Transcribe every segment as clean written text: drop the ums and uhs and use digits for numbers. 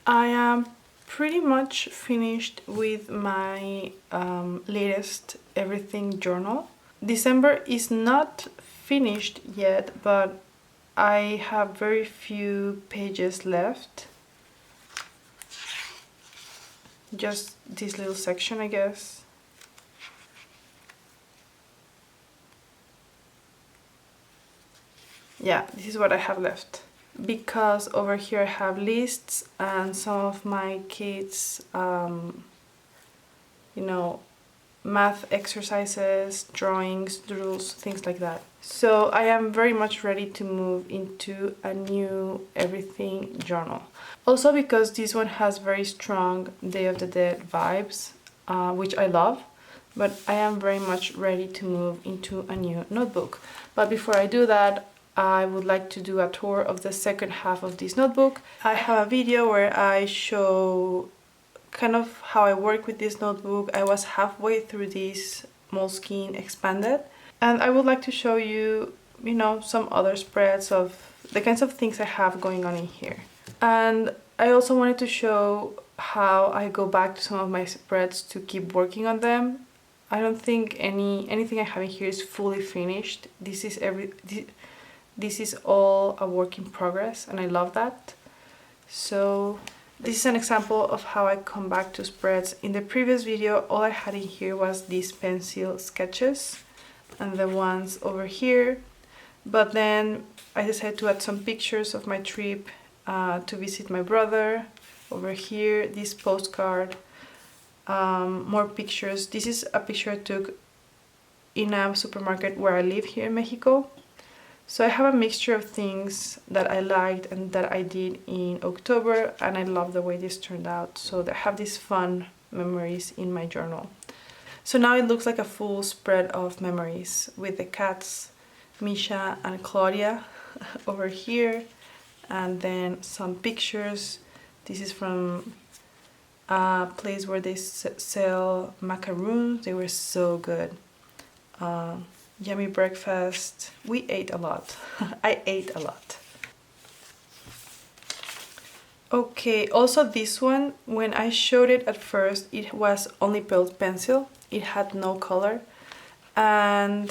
I am pretty much finished with my latest everything journal. December is not finished yet, but I have very few pages left. Just this little section, I guess. Yeah, this is what I have left. Because over here I have lists and some of my kids, math exercises, drawings, doodles, things like that. So I am very much ready to move into a new everything journal. Also because this one has very strong Day of the Dead vibes, which I love, but I am very much ready to move into a new notebook. But before I do that, I would like to do a tour of the second half of this notebook. I have a video where I show kind of how I work with this notebook. I was halfway through this Moleskine expanded, and I would like to show you, some other spreads of the kinds of things I have going on in here. And I also wanted to show how I go back to some of my spreads to keep working on them. I don't think anything I have in here is fully finished. This is all a work in progress, and I love that. So this is an example of how I come back to spreads. In the previous video, all I had in here was these pencil sketches and the ones over here. But then I decided to add some pictures of my trip to visit my brother. Over here, this postcard, more pictures. This is a picture I took in a supermarket where I live here in Mexico. So I have a mixture of things that I liked and that I did in October, and I love the way this turned out. So I have these fun memories in my journal. So now it looks like a full spread of memories with the cats, Misha and Claudia over here, and then some pictures. This is from a place where they sell macaroons. They were so good. Yummy breakfast. We ate a lot. I ate a lot. Okay, also this one, when I showed it at first, it was only pencil. It had no color, and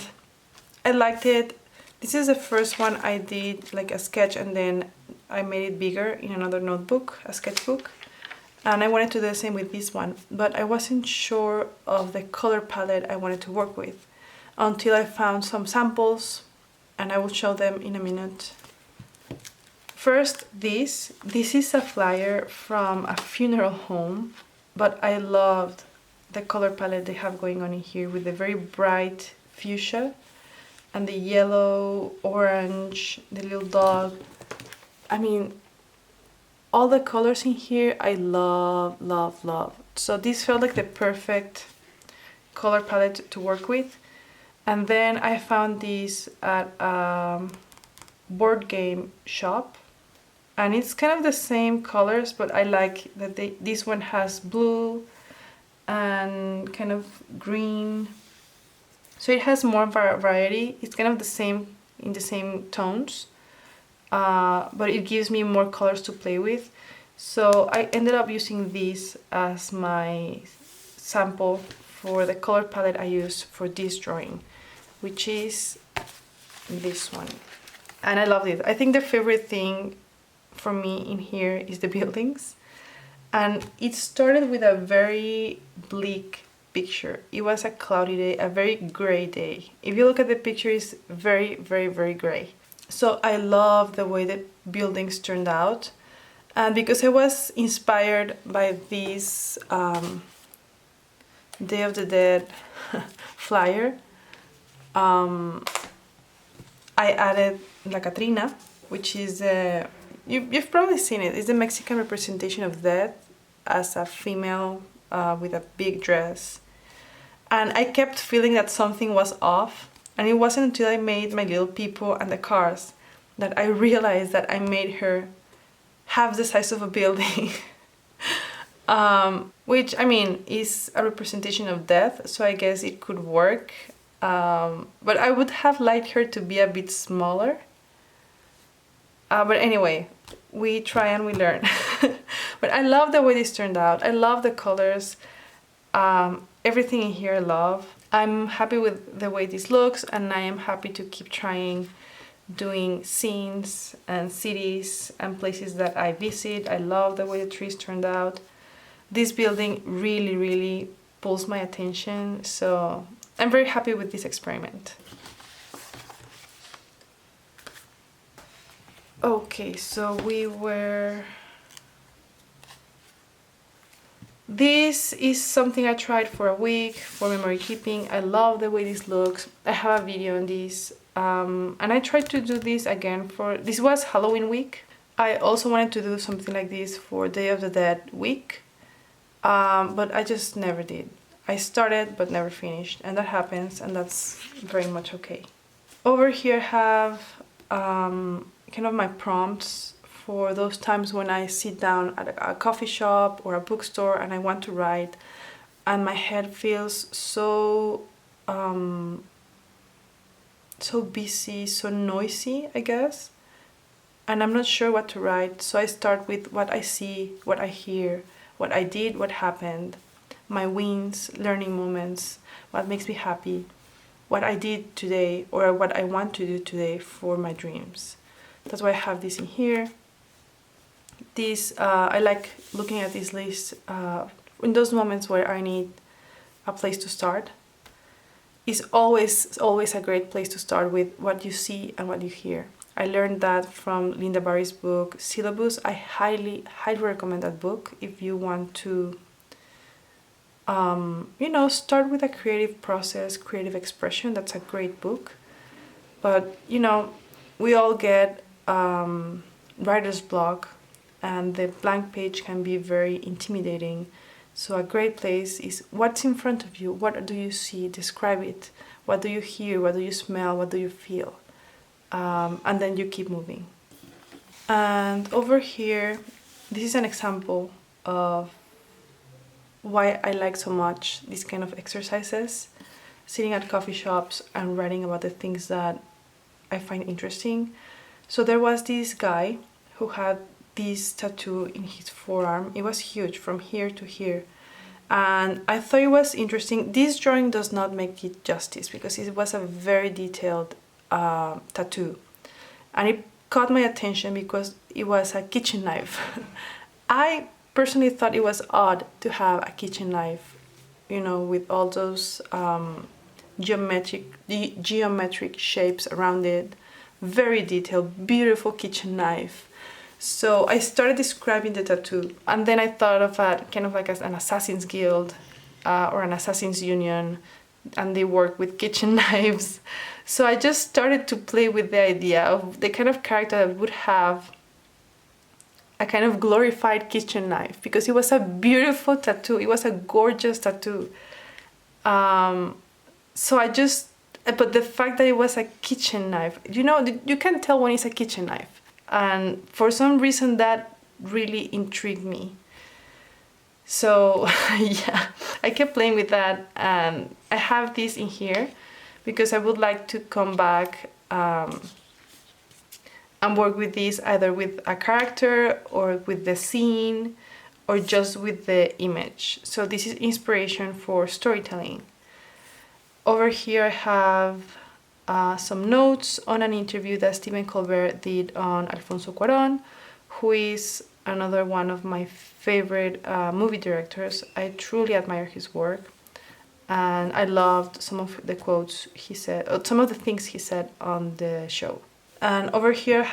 I liked it. This is the first one I did like a sketch, and then I made it bigger in another notebook, a sketchbook. And I wanted to do the same with this one, but I wasn't sure of the color palette I wanted to work with until I found some samples, and I will show them in a minute. First, this is a flyer from a funeral home, but I loved the color palette they have going on in here with the very bright fuchsia and the yellow, orange, the little dog. I mean, all the colors in here I love, love, love. So this felt like the perfect color palette to work with. And then I found this at a board game shop, and it's kind of the same colors, but I like that this one has blue and kind of green, so it has more variety. It's kind of the same in the same tones, but it gives me more colors to play with. So I ended up using this as my sample for the color palette I used for this drawing, which is this one. And I loved it. I think the favorite thing for me in here is the buildings. And it started with a very bleak picture. It was a cloudy day, a very gray day. If you look at the picture, it's very, very, very gray. So I love the way the buildings turned out. And because I was inspired by this Day of the Dead flyer, I added La Catrina, which is you've probably seen it. It's the Mexican representation of death as a female with a big dress. And I kept feeling that something was off, and it wasn't until I made my little people and the cars that I realized that I made her half the size of a building. Which, I mean, is a representation of death, so I guess it could work. But I would have liked her to be a bit smaller. But anyway, we try and we learn. But I love the way this turned out. I love the colors. Everything in here I love. I'm happy with the way this looks, and I am happy to keep trying doing scenes and cities and places that I visit. I love the way the trees turned out. This building really, really pulls my attention, so I'm very happy with this experiment. Okay, so this is something I tried for a week for memory keeping. I love the way this looks. I have a video on this, and I tried to do this again this was Halloween week. I also wanted to do something like this for Day of the Dead week, but I just never did. I started but never finished, and that happens, and that's very much okay. Over here I have kind of my prompts for those times when I sit down at a coffee shop or a bookstore and I want to write, and my head feels so busy, so noisy, I guess, and I'm not sure what to write. So I start with what I see, what I hear, what I did, what happened, my wins, learning moments, what makes me happy, what I did today or what I want to do today for my dreams. That's why I have this in here. I like looking at this list in those moments where I need a place to start. It's always a great place to start with what you see and what you hear. I learned that from Linda Barry's book Syllabus. I highly recommend that book if you want to start with a creative process, creative expression. That's a great book. But we all get writer's block, and the blank page can be very intimidating. So a great place is what's in front of you. What do you see? Describe it. What do you hear? What do you smell? What do you feel? And then you keep moving. And over here, this is an example of why I like so much these kind of exercises. Sitting at coffee shops and writing about the things that I find interesting. So there was this guy who had this tattoo in his forearm. It was huge from here to here, and I thought it was interesting. This drawing does not make it justice because it was a very detailed tattoo, and it caught my attention because it was a kitchen knife. I personally thought it was odd to have a kitchen knife, with all those geometric shapes around it. Very detailed, beautiful kitchen knife. So I started describing the tattoo, and then I thought of it kind of like as an assassin's guild or an assassin's union, and they work with kitchen knives. So I just started to play with the idea of the kind of character that would have a kind of glorified kitchen knife, because it was a beautiful tattoo. It was a gorgeous tattoo. But the fact that it was a kitchen knife, you can tell when it's a kitchen knife. And for some reason that really intrigued me. So yeah, I kept playing with that, and I have this in here because I would like to come back and work with this either with a character or with the scene or just with the image. So this is inspiration for storytelling. Over here I have some notes on an interview that Stephen Colbert did on Alfonso Cuarón, who is another one of my favorite movie directors. I truly admire his work, and I loved some of the quotes he said, some of the things he said on the show. And over here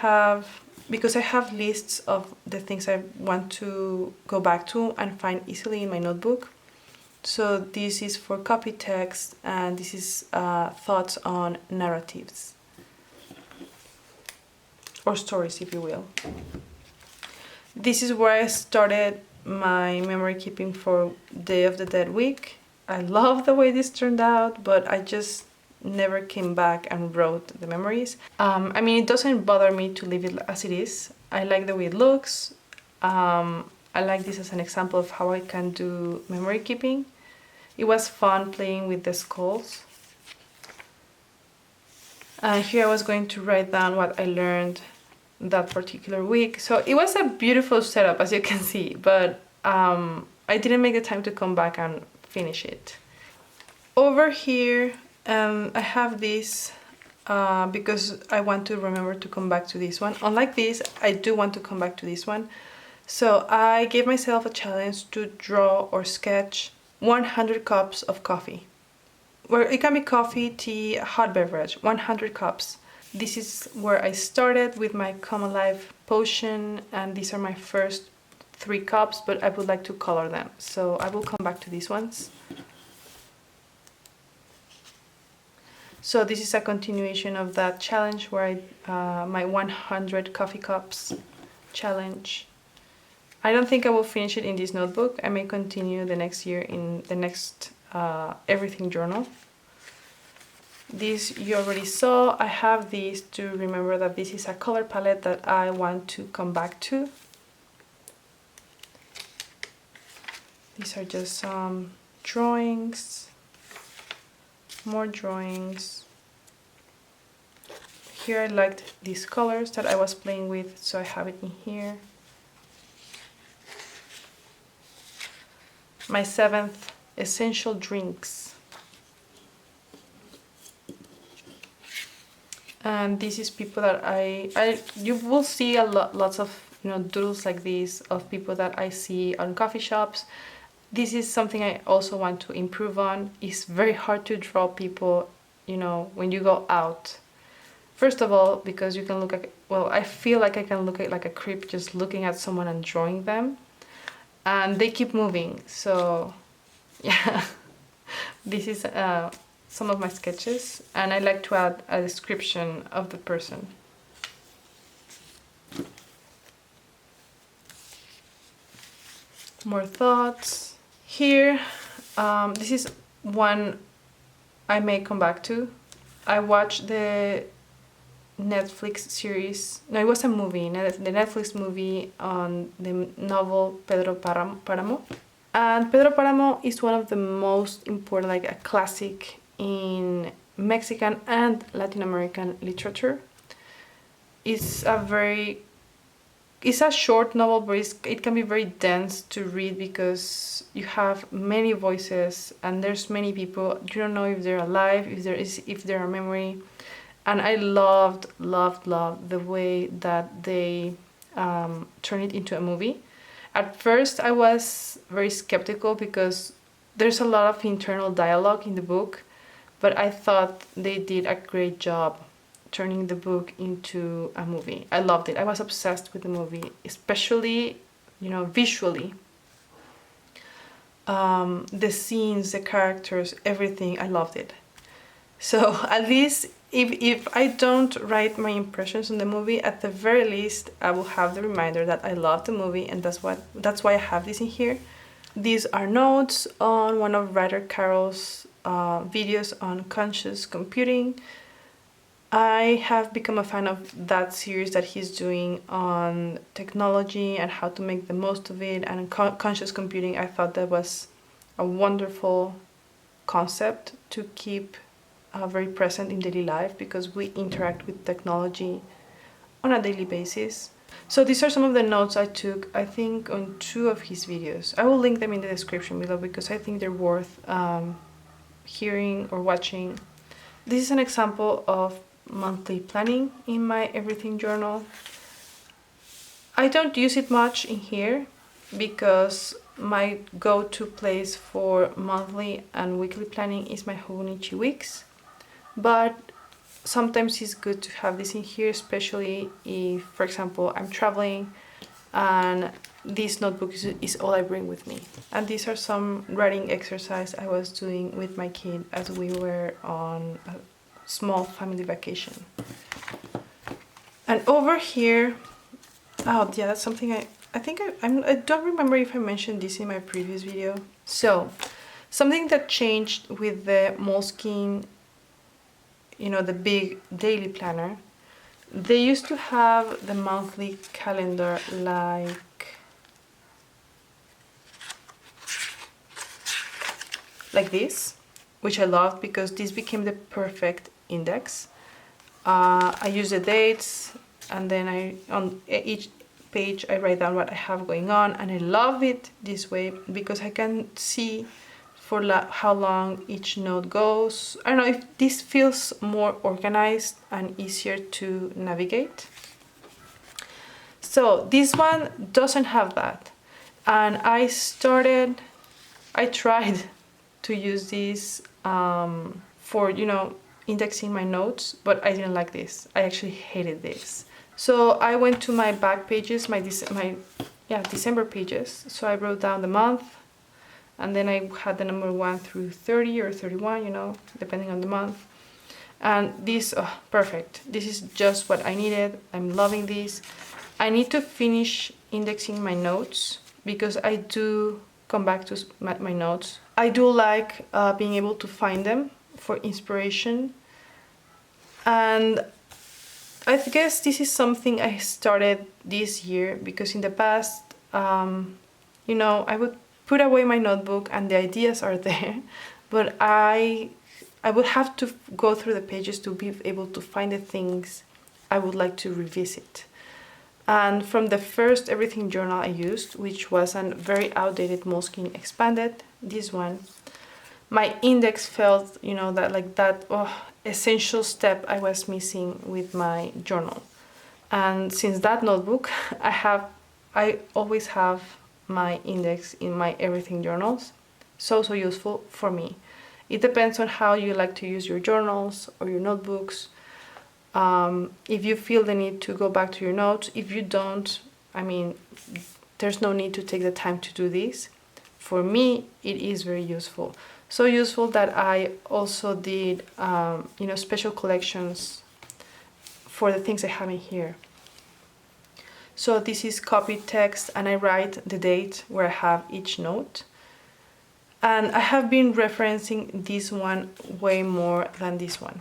because I have lists of the things I want to go back to and find easily in my notebook. So this is for copy text, and this is thoughts on narratives or stories, if you will. This is where I started my memory keeping for Day of the Dead week. I love the way this turned out, but I just never came back and wrote the memories. It doesn't bother me to leave it as it is. I like the way it looks. I like this as an example of how I can do memory keeping. It was fun playing with the skulls. And here I was going to write down what I learned that particular week. So it was a beautiful setup, as you can see, but I didn't make the time to come back and finish it. Over here, I have this because I want to remember to come back to this one. Unlike this, I do want to come back to this one. So I gave myself a challenge to draw or sketch 100 cups of coffee. Well, it can be coffee, tea, hot beverage, 100 cups. This is where I started with my Common Life potion, and these are my first 3 cups, but I would like to color them. So I will come back to these ones. So this is a continuation of that challenge where my 100 coffee cups challenge. I don't think I will finish it in this notebook. I may continue the next year in the next everything journal. This you already saw. I have these to remember that this is a color palette that I want to come back to. These are just some drawings, more drawings. Here I liked these colors that I was playing with, so I have it in here. My 7th essential drinks. And this is people that you will see lots of doodles like these of people that I see on coffee shops. This is something I also want to improve on. It's very hard to draw people, when you go out. First of all, because you can look at, well, I feel like I can look at like a creep just looking at someone and drawing them. And they keep moving, so yeah. This is some of my sketches, and I like to add a description of the person. More thoughts. Here, this is one I may come back to. I watched the Netflix series, no, it was a movie, the Netflix movie on the novel Pedro Páramo. And Pedro Páramo is one of the most important, like a classic in Mexican and Latin American literature. It's a short novel, but it can be very dense to read because you have many voices and there's many people. You don't know if they're alive, if they're a memory. And I loved the way that they turned it into a movie. At first I was very skeptical because there's a lot of internal dialogue in the book, but I thought they did a great job turning the book into a movie. I loved it. I was obsessed with the movie, especially, visually. The scenes, the characters, everything, I loved it. So at least if I don't write my impressions on the movie, at the very least I will have the reminder that I love the movie, and that's why I have this in here. These are notes on one of writer Carol's videos on conscious computing. I have become a fan of that series that he's doing on technology and how to make the most of it, and conscious computing. I thought that was a wonderful concept to keep very present in daily life, because we interact with technology on a daily basis. So these are some of the notes I took, I think, on 2 of his videos. I will link them in the description below because I think they're worth hearing or watching. This is an example of monthly planning in my everything journal. I don't use it much in here because my go-to place for monthly and weekly planning is my Hobonichi weeks. But sometimes it's good to have this in here, especially if, for example, I'm traveling and this notebook is all I bring with me. And these are some writing exercise I was doing with my kid as we were on a small family vacation. And over here, oh yeah, that's something I don't remember if I mentioned this in my previous video. So something that changed with the Moleskine, the big daily planner. They used to have the monthly calendar like this, which I loved because this became the perfect index. I use the dates, and then on each page I write down what I have going on, and I love it this way because I can see for how long each note goes. I don't know if this feels more organized and easier to navigate. So this one doesn't have that, and I tried to use this for, you know, indexing my notes, but I didn't like this. I actually hated this. So I went to my back pages, my December pages. So I wrote down the month, and then I had the number 1 through 30 or 31, you know, depending on the month. And this, oh, perfect. This is just what I needed. I'm loving this. I need to finish indexing my notes because I do come back to my notes. I do like being able to find them for inspiration. And I guess this is something I started this year because in the past, you know, I would put away my notebook and the ideas are there, but I would have to go through the pages to be able to find the things I would like to revisit. And from the first everything journal I used, which was a very outdated Moleskine expanded, this one, my index felt, you know, that essential step I was missing with my journal. And since that notebook, I always have my index in my everything journals. So useful for me. It depends on how you like to use your journals or your notebooks. If you feel the need to go back to your notes, if you don't, I mean, there's no need to take the time to do this. For me, it is very useful. So useful that I also did, you know, special collections for the things I have in here. So this is copied text, and I write the date where I have each note. And I have been referencing this one way more than this one.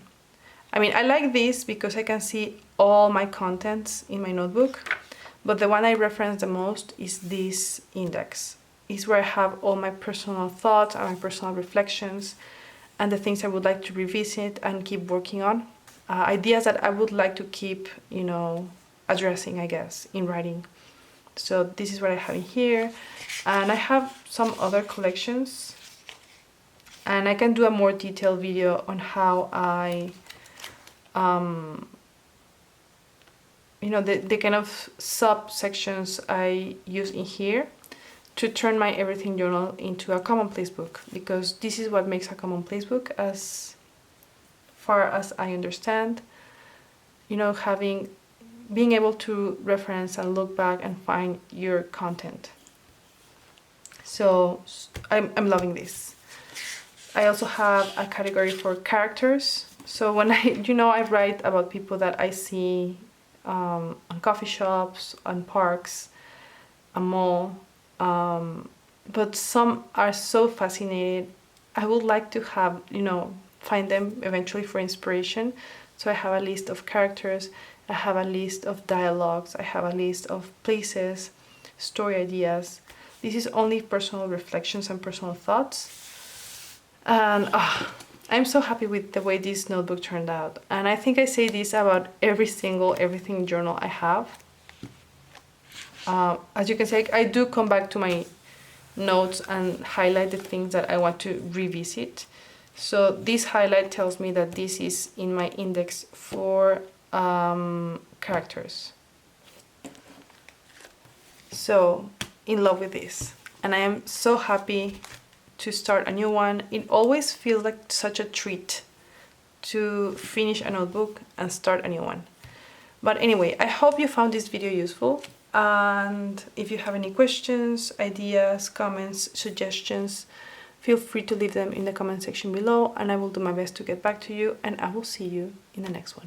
I mean, I like this because I can see all my contents in my notebook, but the one I reference the most is this index. It's where I have all my personal thoughts and my personal reflections and the things I would like to revisit and keep working on. Ideas that I would like to keep, you know, addressing, I guess, in writing. So this is what I have in here. And I have some other collections. And I can do a more detailed video on how I, you know, the kind of subsections I use in here to turn my everything journal into a Commonplace book, because this is what makes a Commonplace book as far as I understand. You know, being able to reference and look back and find your content. So I'm loving this. I also have a category for characters. So when I write about people that I see on coffee shops, on parks, a mall, but some are so fascinated. I would like to have, you know, find them eventually for inspiration. So I have a list of characters, I have a list of dialogues, I have a list of places, story ideas. This is only personal reflections and personal thoughts. And I'm so happy with the way this notebook turned out. And I think I say this about every single everything journal I have. As you can see, I do come back to my notes and highlight the things that I want to revisit. So this highlight tells me that this is in my index for characters. So in love with this, and I am so happy to start a new one. It always feels like such a treat to finish a notebook and start a new one. But anyway, I hope you found this video useful, and if you have any questions, ideas, comments, suggestions, feel free to leave them in the comment section below, and I will do my best to get back to you, and I will see you in the next one.